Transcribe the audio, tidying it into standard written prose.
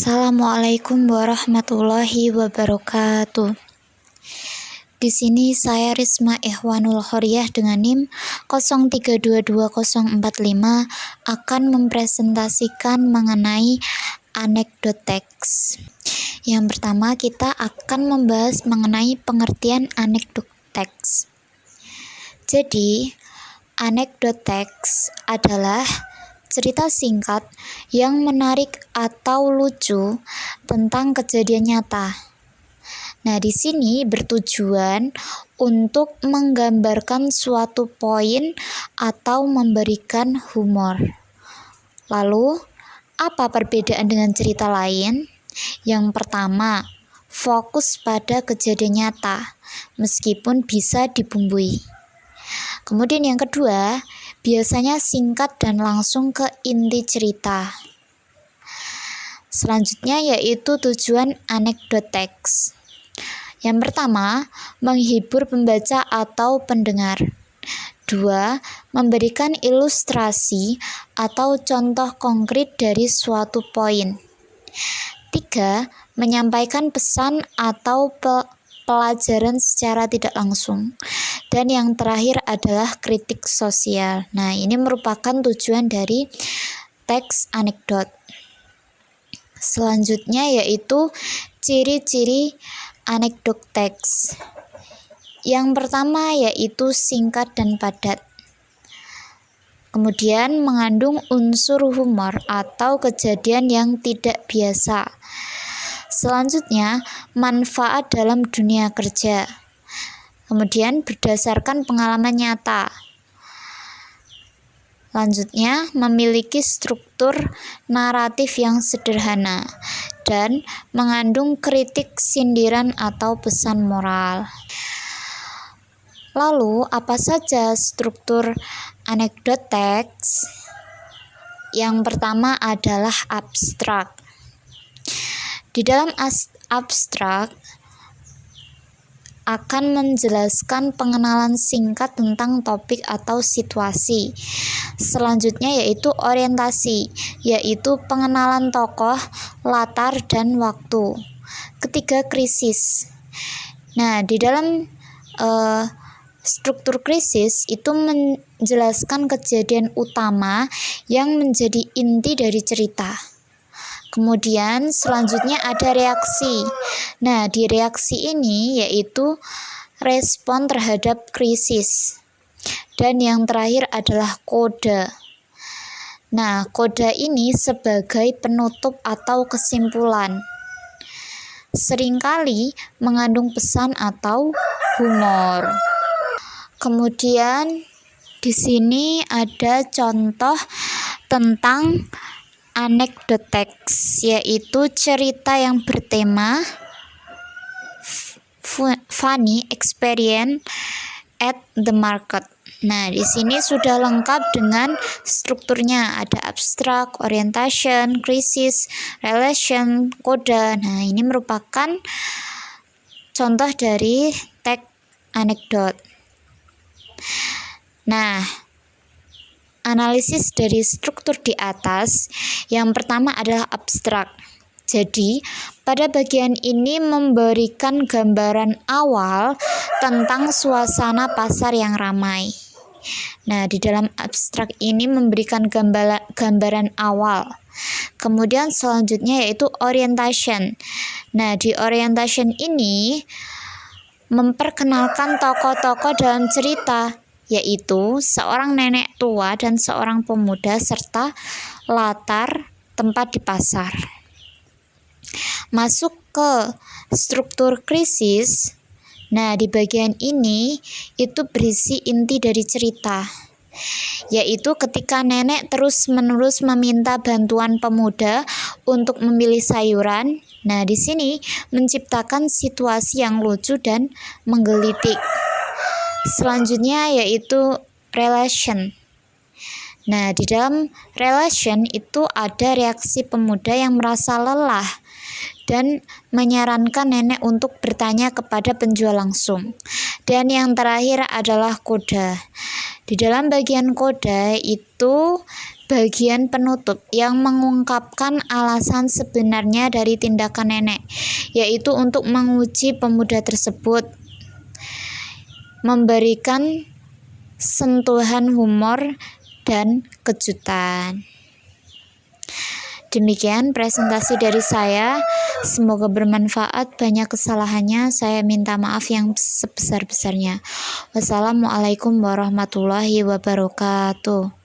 Assalamualaikum warahmatullahi wabarakatuh. Di sini saya Risma Ikhwanul Khoriyah dengan NIM 0322045 akan mempresentasikan mengenai anekdot teks. Yang pertama, kita akan membahas mengenai pengertian anekdot teks. Jadi, anekdot teks adalah cerita singkat yang menarik atau lucu tentang kejadian nyata. Nah, di sini bertujuan untuk menggambarkan suatu poin atau memberikan humor. Lalu, apa perbedaan dengan cerita lain? Yang pertama, fokus pada kejadian nyata, meskipun bisa dibumbui. Kemudian yang kedua, biasanya singkat dan langsung ke inti cerita. Selanjutnya yaitu tujuan anekdot teks. Yang pertama, menghibur pembaca atau pendengar. 2. Memberikan ilustrasi atau contoh konkret dari suatu poin. 3. Menyampaikan pesan atau pelajaran secara tidak langsung. Dan yang terakhir adalah kritik sosial. Nah, ini merupakan tujuan dari teks anekdot. Selanjutnya yaitu ciri-ciri anekdot teks. Yang pertama yaitu singkat dan padat. Kemudian mengandung unsur humor atau kejadian yang tidak biasa. Selanjutnya, manfaat dalam dunia kerja. Kemudian berdasarkan pengalaman nyata. Lanjutnya, memiliki struktur naratif yang sederhana dan mengandung kritik, sindiran, atau pesan moral. Lalu, apa saja struktur anekdot teks? Yang pertama adalah abstrak. Di dalam abstrak akan menjelaskan pengenalan singkat tentang topik atau situasi. Selanjutnya yaitu orientasi, yaitu pengenalan tokoh, latar, dan waktu. Ketiga, krisis. Nah, di dalam struktur krisis itu menjelaskan kejadian utama yang menjadi inti dari cerita. Kemudian selanjutnya ada reaksi. Nah, di reaksi ini yaitu respon terhadap krisis. Dan yang terakhir adalah kode. Nah, kode ini sebagai penutup atau kesimpulan. Seringkali mengandung pesan atau humor. Kemudian di sini ada contoh tentang anekdot teks, yaitu cerita yang bertema funny experience at the market. Nah, di sini sudah lengkap dengan strukturnya, ada abstrak, orientation, krisis, relation, kode. Nah, ini merupakan contoh dari teks anekdot. Nah, analisis dari struktur di atas, yang pertama adalah abstrak. Jadi, pada bagian ini memberikan gambaran awal tentang suasana pasar yang ramai. Nah, di dalam abstrak ini memberikan gambaran awal. Kemudian selanjutnya yaitu orientation. Nah, di orientation ini memperkenalkan tokoh-tokoh dalam cerita, yaitu seorang nenek tua dan seorang pemuda serta latar tempat di pasar. Masuk ke struktur krisis. Nah, di bagian ini itu berisi inti dari cerita, yaitu ketika nenek terus-menerus meminta bantuan pemuda untuk memilih sayuran. Nah, di sini menciptakan situasi yang lucu dan menggelitik. Selanjutnya yaitu relation. Nah, di dalam relation itu ada reaksi pemuda yang merasa lelah dan menyarankan nenek untuk bertanya kepada penjual langsung. Dan yang terakhir adalah koda. Di dalam bagian koda itu bagian penutup yang mengungkapkan alasan sebenarnya dari tindakan nenek, yaitu untuk menguji pemuda tersebut, memberikan sentuhan humor dan kejutan. Demikian presentasi dari saya, semoga bermanfaat. Banyak kesalahannya, saya minta maaf yang sebesar-besarnya. Wassalamualaikum warahmatullahi wabarakatuh.